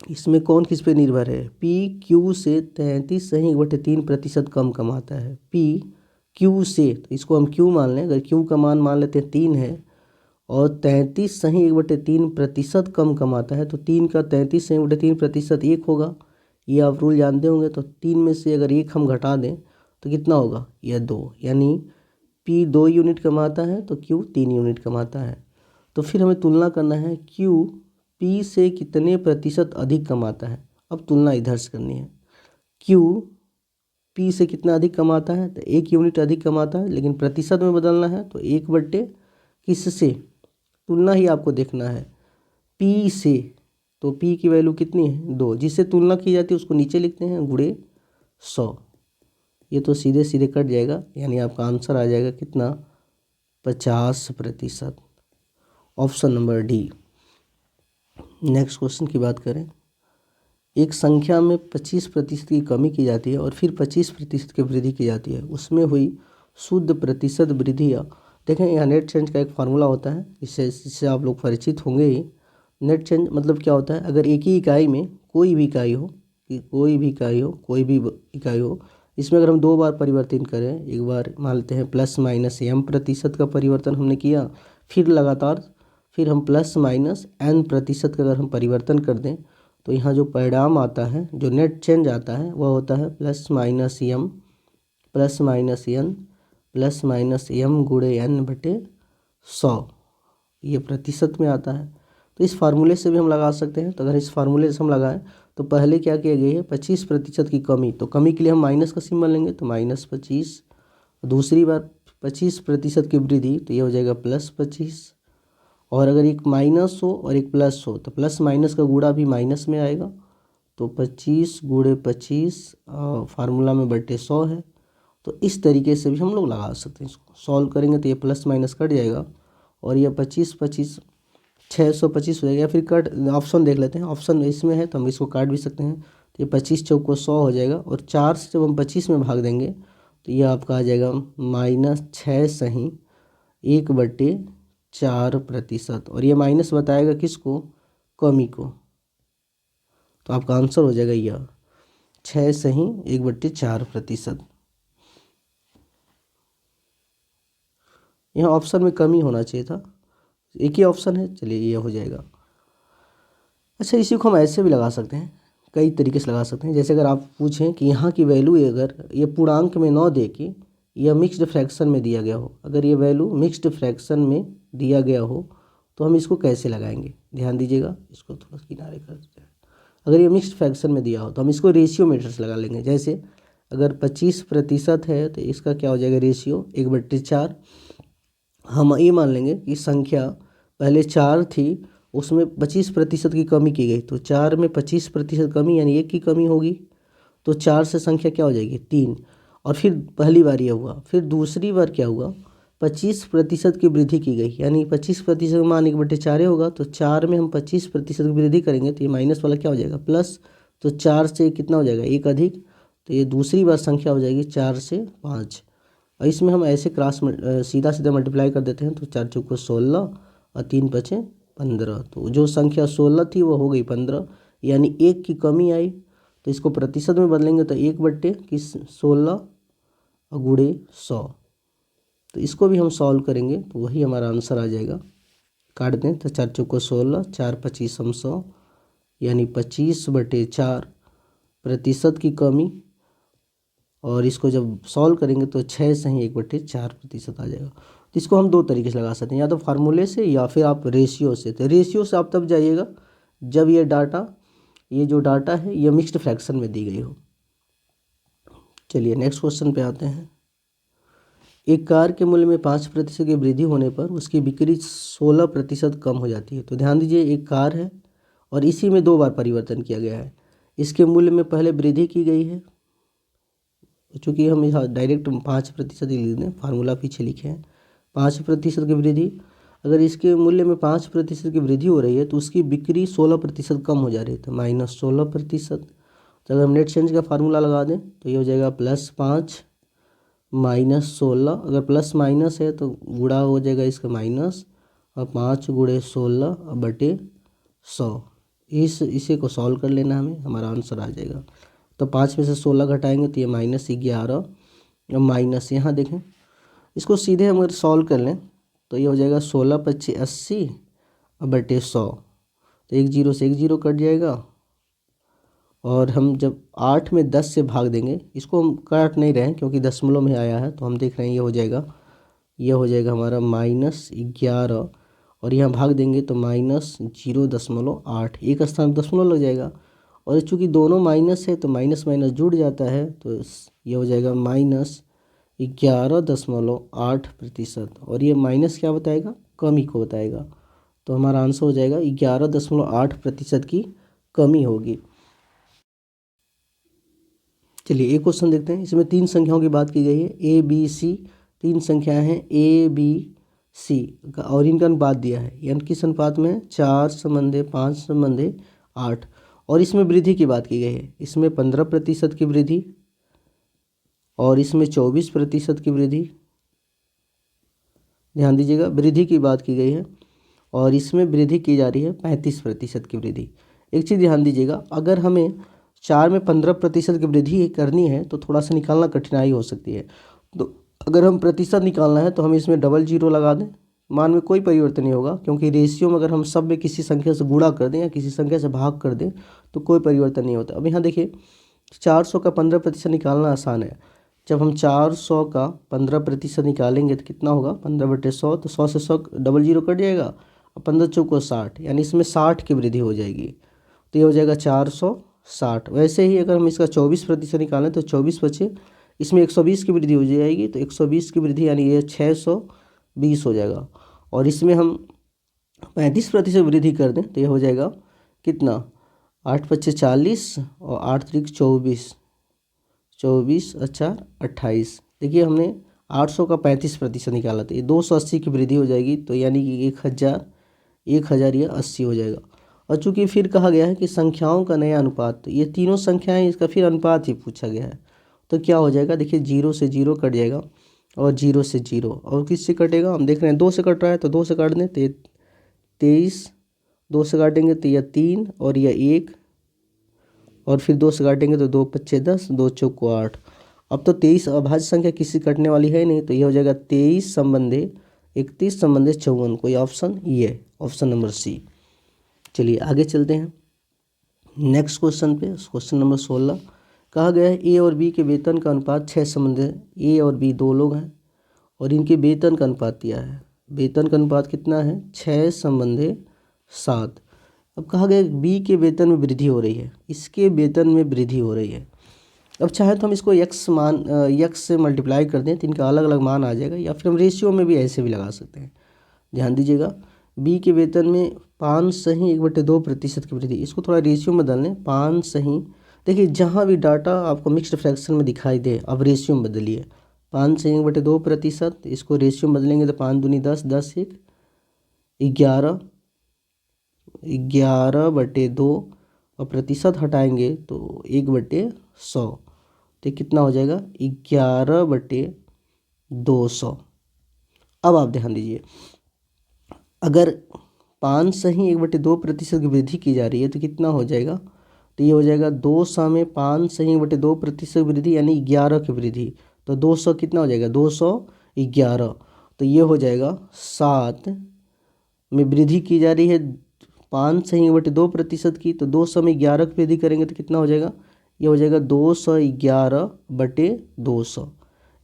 इसमें कौन किस पे निर्भर है, पी क्यू से 33 सही 1/3% कम कमाता है। पी क्यू से, तो इसको हम क्यू मान लें, अगर क्यू का मान मान लेते हैं 3 है और 33 सही 1/3% कम कमाता है, तो 3 का 33 सही 1/3% 1 होगा। ये आप रूल जानते होंगे। तो 3 में से अगर 1 हम घटा दें तो कितना होगा, यह 2, यानी पी 2 यूनिट कमाता है तो क्यू 3 यूनिट कमाता है। तो फिर हमें तुलना करना है, क्यू पी से कितने प्रतिशत अधिक कमाता है। अब तुलना इधर से करनी है, क्यू पी से कितना अधिक कमाता है, तो 1 यूनिट अधिक कमाता है, लेकिन प्रतिशत में बदलना है तो 1/किससे, तुलना ही आपको देखना है पी से। तो पी की वैल्यू कितनी है, 2, जिससे तुलना की जाती है उसको नीचे लिखते हैं गुणे 100। ये तो सीधे सीधे कट जाएगा, यानी आपका आंसर आ जाएगा कितना, 50%। Option number D. Next question की बात करें, एक संख्या में 25% की कमी की जाती है और फिर 25% की वृद्धि की जाती है, उसमें हुई शुद्ध प्रतिशत वृद्धि या, देखें यहाँ नेट चेंज का एक फार्मूला होता है, इससे आप लोग परिचित होंगे ही। नेट चेंज मतलब क्या होता है, अगर एक ही इकाई में कोई भी इकाई हो, इसमें अगर हम 2 बार परिवर्तन करें, एक बार मान लेते हैं ±m% का परिवर्तन हमने किया, फिर लगातार फिर हम ±n% का अगर हम परिवर्तन कर दें, तो यहाँ जो परिणाम आता है, जो नेट चेंज आता है, वह होता है ±m गुणे n/100। ये प्रतिशत में आता है। तो इस फार्मूले से भी हम लगा सकते हैं। तो अगर इस फार्मूले से हम लगाएं तो पहले क्या किया गया है, 25% की कमी, तो कमी के लिए हम माइनस का सिंबल लेंगे, तो -25। दूसरी बार 25% की वृद्धि, तो ये हो जाएगा +25। और अगर एक माइनस हो और एक प्लस हो, तो प्लस माइनस का गुणा भी माइनस में आएगा, तो 25 गुणे 25 फार्मूला में बटे 100 है। तो इस तरीके से भी हम लोग लगा सकते हैं। इसको सॉल्व करेंगे तो ये प्लस माइनस कट जाएगा, और ये 25 625 हो जाएगा। या फिर कट, ऑप्शन देख लेते हैं, ऑप्शन इसमें है तो हम इसको काट भी सकते हैं। तो ये 25 चौको 100 हो जाएगा, और 4 से जब हम 25 में भाग देंगे तो ये आपका आ जाएगा -6 सही 1/4%। और ये माइनस बताएगा किसको, कमी को। तो आपका आंसर हो जाएगा यह 6 सही 1/4%। यहाँ ऑप्शन में कमी होना चाहिए था, एक ही ऑप्शन है, चलिए ये हो जाएगा। अच्छा, इसी को हम ऐसे भी लगा सकते हैं, कई तरीके से लगा सकते हैं। जैसे अगर आप पूछें कि यहाँ की वैल्यू अगर ये पूर्णांक में न दे के या मिक्स्ड फ्रैक्शन में दिया गया हो, अगर ये वैल्यू मिक्स्ड फ्रैक्शन में दिया गया हो तो हम इसको कैसे लगाएंगे, ध्यान दीजिएगा। इसको थोड़ा किनारे कर देते हैं। अगर ये मिक्स्ड फ्रैक्शन में दिया हो तो हम इसको रेशियो मेथड से लगा लेंगे। जैसे अगर 25% है तो इसका क्या हो जाएगा, रेशियो 1/4। हम ये मान लेंगे कि संख्या पहले 4 थी, उसमें 25% की कमी की गई, तो 4 में 25% कमी यानी 1 की कमी होगी, तो 4 से संख्या क्या हो जाएगी, 3। और फिर पहली बार ये हुआ, फिर दूसरी बार क्या हुआ, 25% की वृद्धि की गई, यानी 25% का मान 1/4 होगा, तो 4 में हम 25% की वृद्धि करेंगे तो ये माइनस वाला क्या हो जाएगा, प्लस। तो 4 से कितना हो जाएगा, 1 अधिक, तो ये दूसरी बार संख्या हो जाएगी 4 से 5। और इसमें हम ऐसे सीधा सीधा मल्टीप्लाई कर देते हैं, तो 4 चौको 16 और 3 पचे 15। तो जो संख्या 16 थी वो हो गई 15, यानी 1 की कमी आई। तो इसको प्रतिशत में बदलेंगे तो 1/16 और गुणे 100। तो इसको भी हम सॉल्व करेंगे तो वही हमारा आंसर आ जाएगा। काट दें तो 4 चौको 16, 4 25 हम 100, यानी 25/4 प्रतिशत की कमी। और इसको जब सॉल्व करेंगे तो 6 सही 1/4% आ जाएगा। तो इसको हम 2 तरीके से लगा सकते हैं, या तो फार्मूले से या फिर आप रेशियो से। तो रेशियो से आप तब जाइएगा जब ये जो डाटा है ये मिक्स्ड फ्रैक्शन में दी गई हो। चलिए नेक्स्ट क्वेश्चन पे आते हैं। एक कार के मूल्य में 5% की वृद्धि होने पर उसकी बिक्री 16% कम हो जाती है। तो ध्यान दीजिए, एक कार है और इसी में 2 बार परिवर्तन किया गया है। इसके मूल्य में पहले वृद्धि की गई है, चूँकि हम यहाँ डायरेक्ट 5% ही लिख दें, फार्मूला पीछे लिखे हैं, 5% की वृद्धि। अगर इसके मूल्य में 5% की वृद्धि हो रही है तो उसकी बिक्री 16% कम हो जा रही है, तो -16%। तो अगर हम नेट चेंज का फार्मूला लगा दें तो ये हो जाएगा +5 -16। अगर प्लस माइनस है तो गुणा हो जाएगा इसका माइनस, और 5 × 16/100। इसे को सॉल्व कर लेना हमें, हमारा आंसर आ जाएगा। तो 5 में से 16 घटाएंगे तो ये -11, और माइनस यहाँ देखें, इसको सीधे हम अगर सॉल्व कर लें तो ये हो जाएगा 16 × 25 = 80/100। तो 1 0 से 1 0 कट जाएगा, और हम जब 8 में 10 से भाग देंगे, इसको हम काट नहीं रहे हैं क्योंकि दशमलव में आया है, तो हम देख रहे हैं ये हो जाएगा हमारा -11, और यहाँ भाग देंगे तो -0.8, एक स्थान दशमलव लग जाएगा। और चूँकि दोनों माइनस है तो माइनस माइनस जुड़ जाता है, तो ये हो जाएगा -11.8%। और ये माइनस क्या बताएगा? कमी को बताएगा। तो हमारा आंसर हो जाएगा 11.8% की कमी होगी। चलिए एक क्वेश्चन देखते हैं। इसमें 3 संख्याओं की बात की गई है, A B C। 3 संख्याएं हैं A B C, और इनका अनुपात दिया है। यानी किस अनुपात में? 4:5:8। और इसमें वृद्धि की बात की गई है। इसमें 15% की वृद्धि, और इसमें 24% की वृद्धि। ध्यान दीजिएगा, वृद्धि की बात की गई है, और इसमें वृद्धि की जा रही है 35% की वृद्धि। एक चीज़ ध्यान दीजिएगा, अगर हमें 4 में 15% की वृद्धि करनी है तो थोड़ा सा निकालना कठिनाई हो सकती है। तो अगर हम प्रतिशत निकालना है तो हम इसमें डबल जीरो लगा दें, मान में कोई परिवर्तन नहीं होगा, क्योंकि रेशियो में अगर हम सब में किसी संख्या से गुणा कर दें या किसी संख्या से भाग कर दें तो कोई परिवर्तन नहीं होता। अब यहाँ देखिए, 400 का 15% निकालना आसान है। जब हम 400 का 15% निकालेंगे तो कितना होगा? 15/100, तो 100 से 100 डबल जीरो कट जाएगा, और 15 चौको 60, यानी इसमें 60 की वृद्धि हो जाएगी। तो ये हो जाएगा 460। वैसे ही अगर हम इसका 24% निकालें तो 24 बचे, इसमें 120 की वृद्धि हो जाएगी, तो 120 की वृद्धि यानी ये 620 हो जाएगा। और इसमें हम 35% वृद्धि कर दें तो ये हो जाएगा कितना? 8 × 5 = 40, और 8 × 3 = 24, 24 × 4 = 28। देखिए हमने 800 का 35% निकाला, तो ये 280 की वृद्धि हो जाएगी, तो यानी कि 1000 या 80 हो जाएगा। और चूंकि फिर कहा गया है कि संख्याओं का नया अनुपात, तो ये तीनों संख्याएं, इसका फिर अनुपात ही पूछा गया है, तो क्या हो जाएगा? देखिए 0 से 0 कट जाएगा, और 0 से 0, और किससे कटेगा? हम देख रहे हैं 2 से कट रहा है, तो 2 से काट दें तो 23, 2 से काटेंगे तो यह 3 और यह 1, और फिर 2 से काटेंगे तो 2 × 5 = 10, 2 चौको 8। अब तो 23 अभाज्य संख्या किसी कटने वाली है नहीं, तो ये हो जाएगा 23 संबंधी 31 संबंधी 54। कोई ऑप्शन? ये ऑप्शन नंबर सी। चलिए आगे चलते हैं नेक्स्ट क्वेश्चन पे। क्वेश्चन नंबर 16 कहा गया है ए और बी के वेतन का अनुपात 6 संबंध है। ए और बी 2 लोग हैं और इनके वेतन का अनुपात दिया है। वेतन का अनुपात कितना है? 6 संबंधे 7। अब कहा गया बी के वेतन में वृद्धि हो रही है, इसके वेतन में वृद्धि हो रही है। अब चाहे तो हम इसको यक्स से मल्टीप्लाई कर दें तो इनका अलग अलग मान आ जाएगा, या फिर हम रेशियो में भी ऐसे भी लगा सकते हैं। ध्यान दीजिएगा, बी के वेतन में 5/2% की वृद्धि, इसको थोड़ा रेशियो में बदल लें। 5 देखिए जहाँ भी डाटा आपको मिक्स्ड फ्रैक्शन में दिखाई दे, अब रेशियो में बदलिए। 5/2%, इसको रेशियो में बदलेंगे तो 5 दूनी 10, 10 × 1 = 11, 11/2, और प्रतिशत हटाएंगे तो 1/100, तो कितना हो जाएगा? 11/200। अब आप ध्यान दीजिए, अगर 5/1/2% की वृद्धि की जा रही है तो कितना हो जाएगा? तो ये हो जाएगा 200 में 5/1/2% वृद्धि, यानी 11 की वृद्धि। तो 200 कितना हो जाएगा? 211। तो ये हो जाएगा 7 में वृद्धि की जा रही है 5/2% की, तो 200 में 11 की वृद्धि करेंगे तो कितना हो जाएगा? ये हो जाएगा 211/200,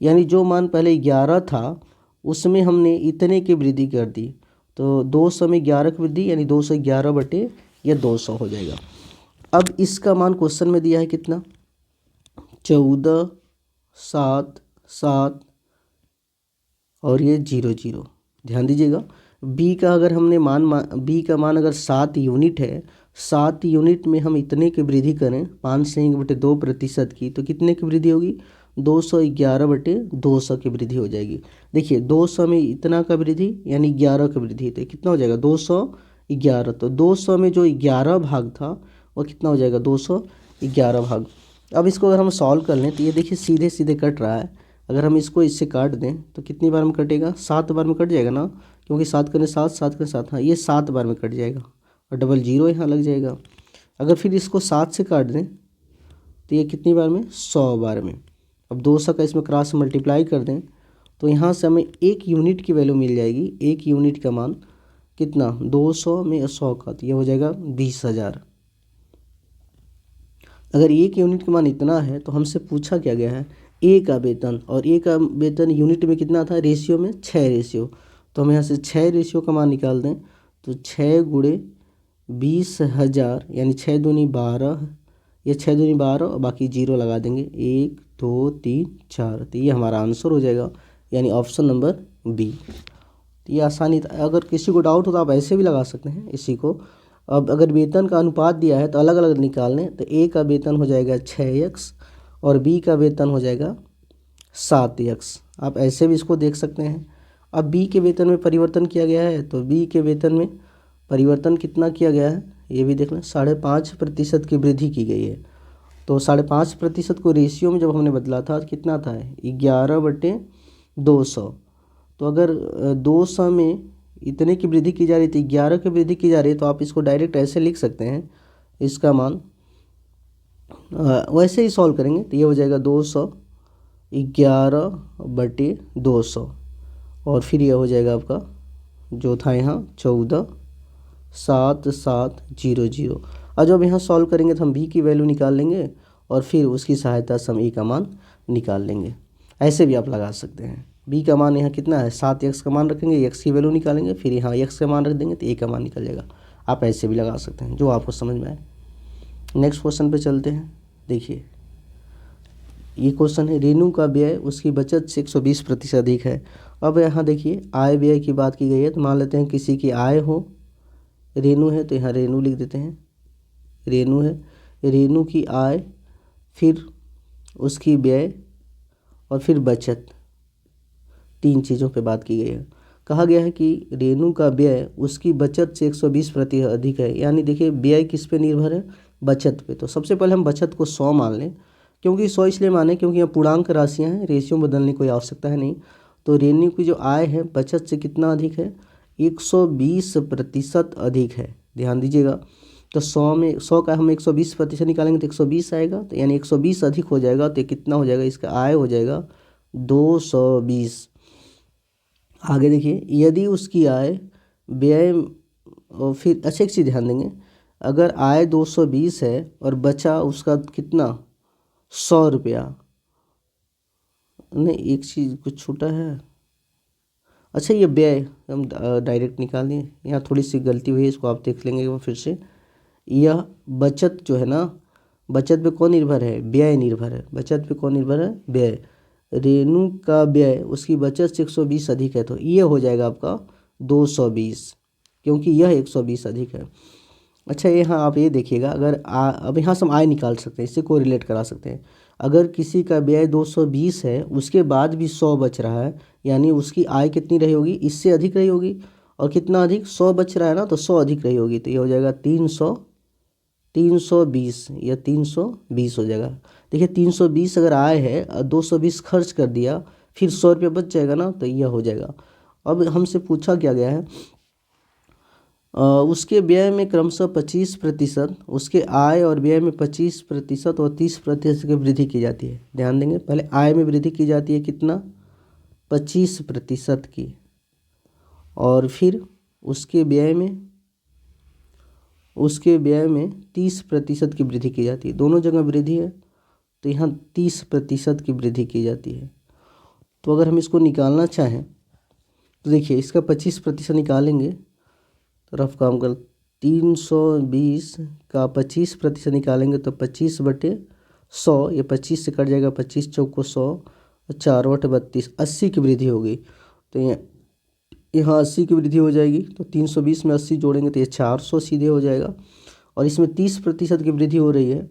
यानी जो मान पहले 11 था उसमें हमने इतने की वृद्धि कर दी, तो 200 में 11 की वृद्धि यानी 211/200 हो जाएगा। अब इसका मान क्वेश्चन में दिया है कितना? 14, 7, 7 और ये 0, 0। ध्यान दीजिएगा, बी का अगर हमने बी का मान अगर 7 यूनिट है, 7 यूनिट में हम इतने की वृद्धि करें 5/2% की, तो कितने की वृद्धि होगी? 211/200 की वृद्धि हो जाएगी। देखिए 200 में इतना का वृद्धि यानी 11 की वृद्धि, तो कितना हो जाएगा? 211। तो 200 में जो 11 भाग था वो कितना हो जाएगा? 211 11 भाग। अब इसको अगर हम सॉल्व कर लें तो ये देखिए सीधे सीधे कट रहा है। अगर हम इसको इससे काट दें तो कितनी बार में कटेगा, 7 बार में कट जाएगा ना, क्योंकि 7 करने 7, 7 करने 7, हाँ ये 7 बार में कट जाएगा और डबल जीरो यहाँ लग जाएगा। अगर फिर इसको 7 से काट दें तो ये कितनी बार में, 100 बार में। अब 200 का इसमें क्रॉस मल्टीप्लाई कर दें तो यहाँ से हमें 1 यूनिट की वैल्यू मिल जाएगी। 1 यूनिट का मान कितना, 200 में 100 का, तो ये हो जाएगा 20,000। अगर 1 यूनिट का मान इतना है तो हमसे पूछा क्या गया है, ए का वेतन, और ए का वेतन यूनिट में कितना था, रेशियो में 6 रेशियो। तो हम यहाँ से 6 रेशियो का मान निकाल दें तो 6 गुणे 20,000 यानी 6 दूनी 12, ये 6 दूनी 12 और बाकी जीरो लगा देंगे, 1 2 3 4, तो ये हमारा आंसर हो जाएगा, यानी ऑप्शन नंबर बी। तो ये आसानी, अगर किसी को डाउट हो तो आप ऐसे भी लगा सकते हैं इसी को। अब अगर वेतन का अनुपात दिया है तो अलग अलग निकालने, तो ए का वेतन हो जाएगा 6x और बी का वेतन हो जाएगा 7x। आप ऐसे भी इसको देख सकते हैं। अब बी के वेतन में परिवर्तन किया गया है तो बी के वेतन में परिवर्तन कितना किया गया है ये भी देख लें, 5.5% की वृद्धि की गई है। तो 5.5% को रेशियो में जब हमने बदला था कितना था, 11/200। तो अगर 200 में इतने की वृद्धि की जा रही थी, 11 की वृद्धि की जा रही है, तो आप इसको डायरेक्ट ऐसे लिख सकते हैं, इसका मान वैसे ही सॉल्व करेंगे तो ये हो जाएगा 200 11/200 और फिर ये हो जाएगा आपका जो था यहाँ 14,7700। और जब यहाँ सॉल्व करेंगे तो हम बी की वैल्यू निकाल लेंगे और फिर उसकी सहायता से हम ए का मान निकाल लेंगे। ऐसे भी आप लगा सकते हैं। बी का मान यहाँ कितना है, 7x का मान रखेंगे, x की वैल्यू निकालेंगे, फिर यहाँ x का मान रख देंगे तो ए का मान निकल जाएगा। आप ऐसे भी लगा सकते हैं, जो आपको समझ में आए। नेक्स्ट क्वेश्चन पे चलते हैं। देखिए ये क्वेश्चन है, रेनू का व्यय उसकी बचत से 120% अधिक है। अब यहाँ देखिए आय व्यय की बात की गई है, तो मान लेते हैं किसी की आय हो, रेनू है तो यहाँ रेनू लिख देते हैं, रेनू है, रेनू की आय, फिर उसकी व्यय और फिर बचत, 3 चीज़ों पे बात की गई है। कहा गया है कि रेनू का व्यय उसकी बचत से 120% अधिक है। यानी देखिए व्यय किस पे निर्भर है, बचत पे। तो सबसे पहले हम बचत को 100 मान लें, क्योंकि 100 इसलिए माने क्योंकि यहाँ पूर्णांक राशियाँ हैं, रेशियो में बदलने की कोई आवश्यकता है नहीं। तो रेनू की जो आय है बचत से कितना अधिक है, 120% अधिक है, ध्यान दीजिएगा। तो 100 में 100 का हम 120% निकालेंगे तो 120 आएगा, तो यानी 120 अधिक हो जाएगा, तो कितना हो जाएगा, इसका आय हो जाएगा 220। आगे देखिए, यदि उसकी आय व्यय, और फिर अच्छा एक चीज़ ध्यान देंगे, अगर आय 220 है और बचा उसका कितना 100 रुपया, नहीं एक चीज़ कुछ छूटा है, अच्छा ये व्यय हम डायरेक्ट निकाल दिए, यहाँ थोड़ी सी गलती हुई है, इसको आप देख लेंगे फिर से। यह बचत जो है ना, बचत पे कौन निर्भर है, व्यय निर्भर है, बचत पे कौन निर्भर है, व्यय। रेनू का व्यय उसकी बचत से 120 अधिक है, तो ये हो जाएगा आपका 220, क्योंकि यह 120 अधिक है। अच्छा यहाँ आप ये देखिएगा, अगर अब यहाँ से हम आय निकाल सकते हैं, इससे कोई रिलेट करा सकते हैं। अगर किसी का व्यय 220 है, उसके बाद भी 100 बच रहा है, यानी उसकी आय कितनी रही होगी, इससे अधिक रही होगी। और कितना अधिक, 100 बच रहा है ना, तो 100 अधिक रही होगी, तो ये हो जाएगा 320 या 320 हो जाएगा। देखिए 320 अगर आय है और 220 खर्च कर दिया, फिर 100 रुपये बच जाएगा ना, तो यह हो जाएगा। अब हमसे पूछा क्या गया है, उसके व्यय में क्रमशः 25%, उसके आय और व्यय में 25% और 30% की वृद्धि की जाती है। ध्यान देंगे, पहले आय में वृद्धि की जाती है कितना, 25% की, और फिर उसके व्यय में 30% की वृद्धि की जाती है। दोनों जगह वृद्धि है, तो यहाँ 30% की वृद्धि की जाती है। तो अगर हम इसको निकालना चाहें तो देखिए इसका 25% निकालेंगे, तो रफ काम कर, 320 का 25% निकालेंगे तो 25/100, ये 25 से कट जाएगा, 25 चौको 100, 4/32, 80 की वृद्धि होगी। तो यहाँ 80 की वृद्धि हो जाएगी, तो 320 में 80 जोड़ेंगे तो ये 400 सीधे हो जाएगा। और इसमें 30% की वृद्धि हो रही है,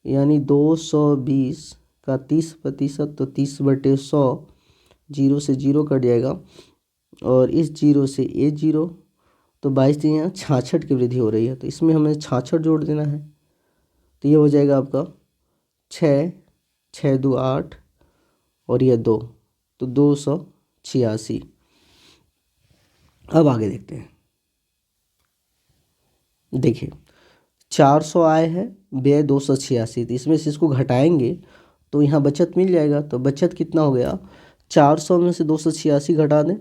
यानी 220 का 30%, तो 30/100, 0 से 0 कट जाएगा, और इस 0 से ये 0, तो 22 यहाँ 66 की वृद्धि हो रही है, तो इसमें हमें 66 जोड़ देना है। तो ये हो जाएगा आपका 6, 6 2 8 और ये 2, तो 286। अब आगे देखते हैं। देखिए 400 आए हैं, व्यय 286, तो इसमें से इसको घटाएंगे तो यहाँ बचत मिल जाएगा। तो बचत कितना हो गया, 400 में से 286 घटा दें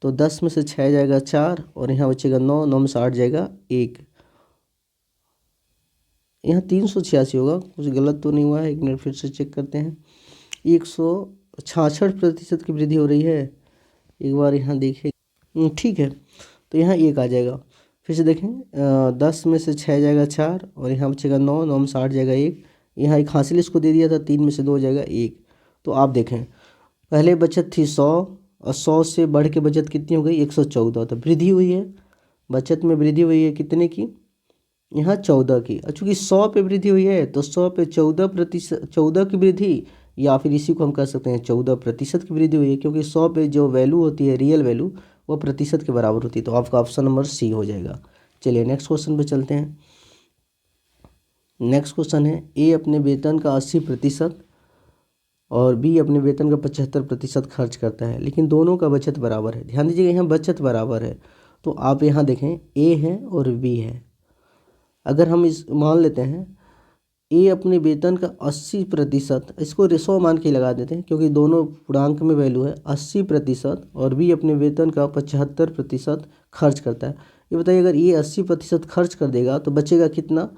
तो 10 में से 6 जाएगा 4 और यहाँ बचेगा 9, 9 में से 8 जाएगा 1, यहाँ 386 होगा। कुछ गलत तो नहीं हुआ है, एक मिनट फिर से चेक करते हैं। 166% की वृद्धि हो रही है, एक बार यहाँ देखिए। ठीक है, तो यहाँ 1 आ जाएगा। फिर से देखें, 10 में से 6 जाएगा 4 और यहाँ बचेगा 9, 9 में से 8 जाएगा 1, यहाँ एक हासिल इसको दे दिया था, 3 में से 2 जाएगा 1। तो आप देखें पहले बचत थी 100 और 100 से बढ़ के बचत कितनी हो गई, 114। तो वृद्धि हुई है, बचत में वृद्धि हुई है कितने की, यहाँ 14 की। और चूँकि 100 पे वृद्धि हुई है तो 100 पे 14% 14 की वृद्धि, या फिर इसी को हम कह सकते हैं 14% की वृद्धि हुई है, क्योंकि 100 पे जो वैल्यू होती है रियल वैल्यू वो प्रतिशत के बराबर होती है। तो आपका ऑप्शन नंबर सी हो जाएगा। चलिए नेक्स्ट क्वेश्चन पे चलते हैं। नेक्स्ट क्वेश्चन है, ए अपने वेतन का 80% और बी अपने वेतन का 75% खर्च करता है, लेकिन दोनों का बचत बराबर है। ध्यान दीजिएगा यहाँ बचत बराबर है, तो आप यहाँ देखें ए है और बी है। अगर हम इस मान लेते हैं ए अपने वेतन का 80%, इसको 100 मान के लगा देते हैं क्योंकि दोनों पूर्णांक में वैल्यू है, 80%, और बी अपने वेतन का 75% खर्च करता है। ये बताइए अगर ये 80% खर्च कर देगा तो बचेगा कितना,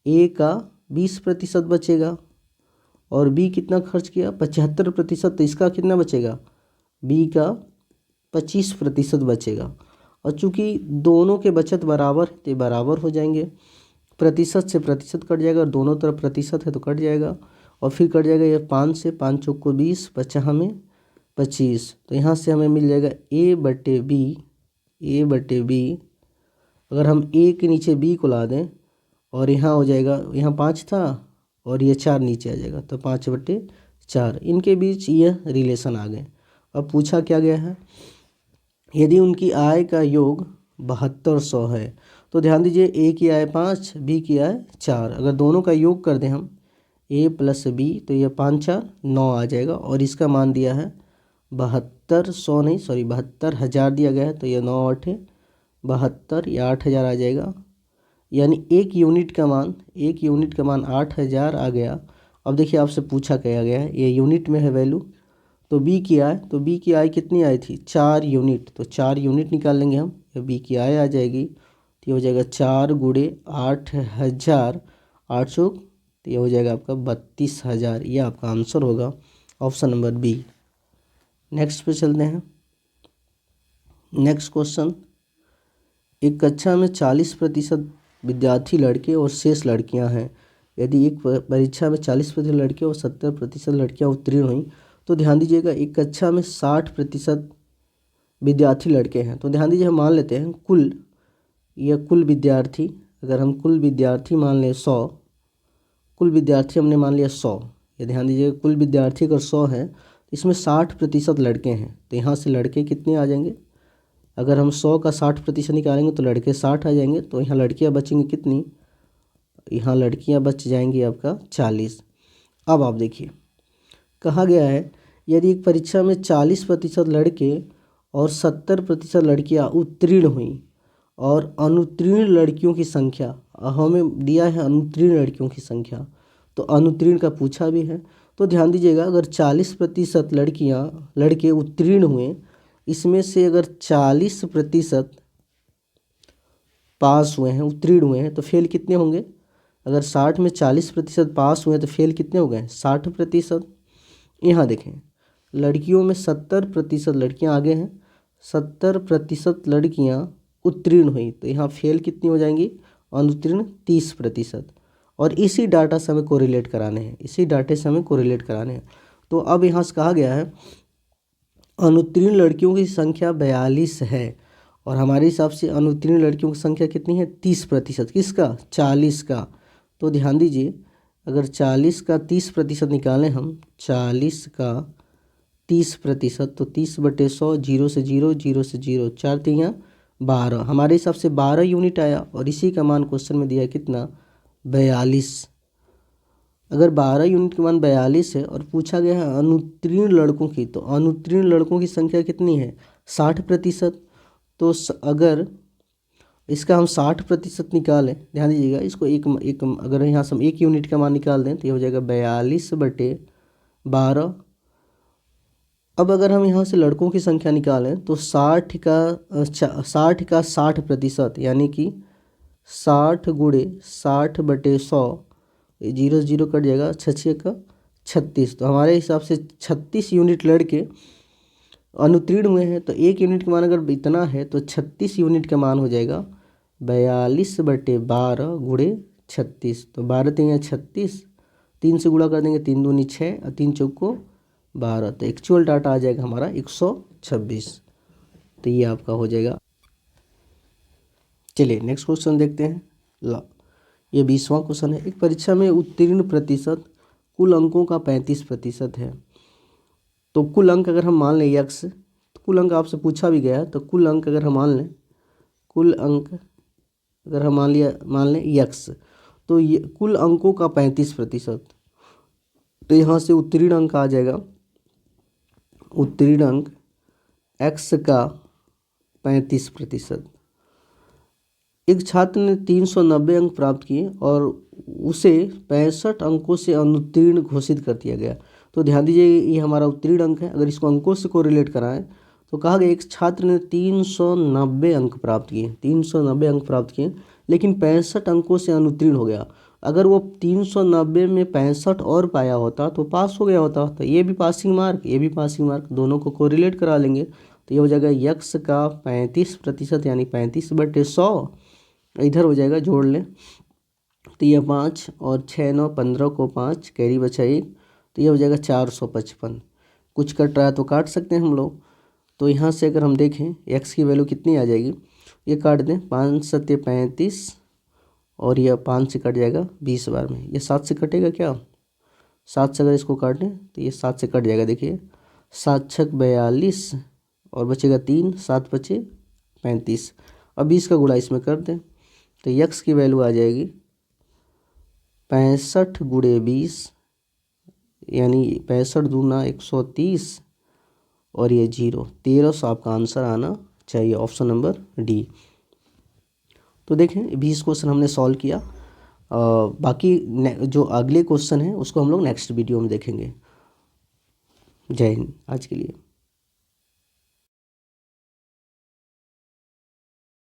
ए का 20% बचेगा और बी कितना खर्च किया 75%, तो इसका कितना बचेगा, बी का 25% बचेगा। और चूँकि दोनों के बचत बराबर तो बराबर हो जाएंगे, प्रतिशत से प्रतिशत कट जाएगा और दोनों तरफ प्रतिशत है तो कट जाएगा, और फिर कट जाएगा ये 5 से, 5 चौक को 20, बचा हमें 25। तो यहाँ से हमें मिल जाएगा ए बटे बी, ए बटे बी। अगर हम ए के नीचे बी को ला दें और यहाँ हो जाएगा, यहाँ 5 था और ये 4 नीचे आ जाएगा, तो 5/4, इनके बीच यह रिलेशन आ गए। अब पूछा क्या गया है, यदि उनकी आय का योग 7200 है, तो ध्यान दीजिए ए की आय 5, बी की आय 4, अगर दोनों का योग कर दें हम ए प्लस बी तो ये 5 4 9 आ जाएगा, और इसका मान दिया है 7200 नहीं सॉरी 72,000 दिया गया है, तो ये 9 8 72, या 8,000 आ जाएगा, यानी एक यूनिट का मान 8,000 आ गया। अब देखिए आपसे पूछा क्या गया है, ये यूनिट में है वैल्यू। तो बी की आय कितनी आई थी, 4 यूनिट, तो 4 यूनिट निकाल लेंगे हम, बी की आय आ जाएगी, तो ये हो जाएगा 4 गुणे 8,000, 8 चौक, तो ये हो जाएगा आपका 32,000। ये आपका आंसर होगा ऑप्शन नंबर बी। नेक्स्ट पे चलते हैं। नेक्स्ट क्वेश्चन, एक कक्षा में 40% विद्यार्थी लड़के और शेष लड़कियां हैं। यदि एक परीक्षा में 40% लड़के और 70% लड़कियां उत्तीर्ण हुई, तो ध्यान दीजिएगा एक कक्षा में 60% विद्यार्थी लड़के हैं। तो ध्यान दीजिए हम मान लेते हैं कुल विद्यार्थी, अगर हम कुल विद्यार्थी मान लें 100, कुल विद्यार्थी हमने मान लिया 100, ये ध्यान दीजिएगा कुल विद्यार्थी अगर 100 है तो इसमें 60% लड़के हैं, तो यहाँ से लड़के कितने आ जाएंगे, अगर हम 100 का 60% निकालेंगे तो लड़के 60 आ जाएंगे, तो यहाँ लड़कियाँ बचेंगी कितनी, यहाँ लड़कियाँ बच जाएंगी आपका 40। अब आप देखिए कहा गया है यदि एक परीक्षा में 40% लड़के और 70% लड़कियाँ उत्तीर्ण हुई और अनुत्तीर्ण लड़कियों की संख्या, हमें दिया है अनुत्तीर्ण लड़कियों की संख्या, तो अनुत्तीर्ण का पूछा भी है। तो ध्यान दीजिएगा अगर 40% लड़के उत्तीर्ण हुए, इसमें से अगर 40% पास हुए हैं, उत्तीर्ण हुए हैं, तो फेल कितने होंगे, अगर 60 में 40% पास हुए हैं तो फेल कितने हो गए 60%। यहाँ देखें लड़कियों में 70% लड़कियाँ आगे हैं, 70% लड़कियाँ उत्तीर्ण हुई, तो यहाँ फेल कितनी हो जाएंगी, अनुत्तीर्ण 30%। और इसी डाटा से हमें कोरिलेट कराने हैं, तो अब यहाँ से कहा गया है अनुत्तीर्ण लड़कियों की संख्या 42 है, और हमारे हिसाब से अनुत्तीर्ण लड़कियों की संख्या कितनी है 30%, किसका 40 का। तो ध्यान दीजिए अगर 40 का 30% निकालें हम, 40 का 30%, तो 30/100, 0 से 0, 0 से 0, 4 3 12, हमारे हिसाब से 12 यूनिट आया, और इसी का मान क्वेश्चन में दिया है कितना 42। अगर 12 यूनिट के मान 42 है और पूछा गया है अनुत्तीर्ण लड़कों की, तो अनुत्तीर्ण लड़कों की संख्या कितनी है? 60%। तो अगर इसका हम 60% निकालें, ध्यान दीजिएगा, इसको एक अगर यहाँ से हम 1 यूनिट का मान निकाल दें तो ये हो जाएगा 42/12। अब अगर हम यहाँ से लड़कों की संख्या निकालें तो 60 का 60% यानी कि 60 गुणे 60/100, 0 0 कट जाएगा, 6 का 36। तो हमारे हिसाब से 36 यूनिट लड़के अनुत्तीर्ण हुए हैं। तो 1 यूनिट का मान अगर इतना है तो 36 यूनिट का मान हो जाएगा 42/12 गुणे 36। तो 12 3 36, 3 से गुणा कर देंगे, 3 दूनी 6 और 3 चौको 12। तो एक्चुअल डाटा आ जाएगा हमारा 126। तो ये आपका हो जाएगा। चलिए नेक्स्ट क्वेश्चन देखते हैं। ये 20वां क्वेश्चन है। एक परीक्षा में उत्तीर्ण प्रतिशत कुल अंकों का 35% है। तो कुल अंक अगर हम मान लें यक्स, तो कुल अंक आपसे पूछा भी गया, तो कुल अंक अगर हम मान लें, कुल अंक अगर हम मान लें यक्स, तो ये कुल अंकों का 35%। तो यहाँ से उत्तीर्ण अंक आ जाएगा, उत्तीर्ण अंक एक्स का 35%। एक छात्र ने 390 अंक प्राप्त किए और उसे 65 अंकों से अनुत्तीर्ण घोषित कर दिया गया। तो ध्यान दीजिए, ये हमारा उत्तीर्ण अंक है। अगर इसको अंकों से कोरिलेट कराएं तो कहा गया एक छात्र ने 390 अंक प्राप्त किए, 390 अंक प्राप्त किए, लेकिन 65 अंकों से अनुत्तीर्ण हो गया। अगर वो 390 में 65 और पाया होता तो पास हो गया होता। तो ये भी पासिंग मार्क, ये भी पासिंग मार्क, दोनों को कोरिलेट करा लेंगे। तो ये हो जाएगा यक्स का 35% यानी 35/100। इधर हो जाएगा, जोड़ लें तो ये 5 और 6 9 15 को 5 कैरी बचा 1, तो ये हो जाएगा 455। कुछ कट रहा है तो काट सकते हैं हम लोग। तो यहाँ से अगर हम देखें एक्स की वैल्यू कितनी आ जाएगी, ये काट दें, 5 7 35 और यह 5 से कट जाएगा 20 बार में। ये 7 से कटेगा क्या? 7 से अगर इसको काटें तो ये 7 से कट जाएगा। देखिए 7 6 42 और बचेगा 3, 7 बचे 35। अब 20 का गुणा इसमें कर दें तो यक्स की वैल्यू आ जाएगी 65 गुणे 20 यानी 65 दूना 130 और ये 0, 1300 आपका आंसर आना चाहिए, ऑप्शन नंबर डी। तो देखें 20 क्वेश्चन हमने सॉल्व किया। बाकी जो अगले क्वेश्चन है उसको हम लोग नेक्स्ट वीडियो में देखेंगे। जय हिंद आज के लिए।